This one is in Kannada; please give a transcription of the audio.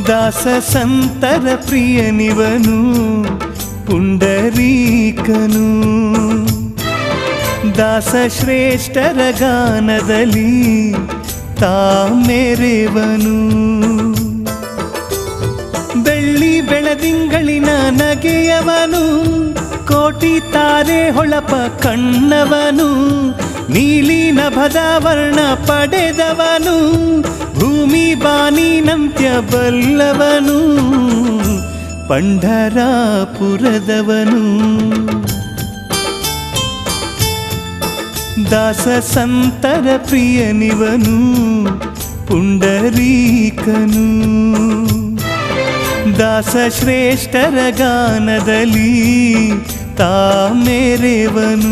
ದಾಸ ಸಂತರ ಪ್ರಿಯನಿವನು ಪುಂಡರೀಕನು. ದಾಸ ಶ್ರೇಷ್ಠರ ಗಾನದಲ್ಲಿ ತಾಮೆರೆವನು. ಬೆಳ್ಳಿ ಬೆಳದಿಂಗಳಿನ ನಗೆಯವನು, ಕೋಟಿ ತಾರೆ ಹೊಳಪ ಕಣ್ಣವನು. ನೀಲಿ ನಭದ ವರ್ಣ ಪಡೆದವನು, ಭೂಮಿ ಬಾನಿನಂತ್ಯ ಬಲ್ಲವನು. ಪಂಢರಾಪುರದವನು. ದಾಸ ಸಂತರ ಪ್ರಿಯನಿವನು ಪುಂಡರೀಕನು. ದಾಸ ಶ್ರೇಷ್ಠರ ಗಾನದಲ್ಲಿ ತಾಮೆರೆವನು.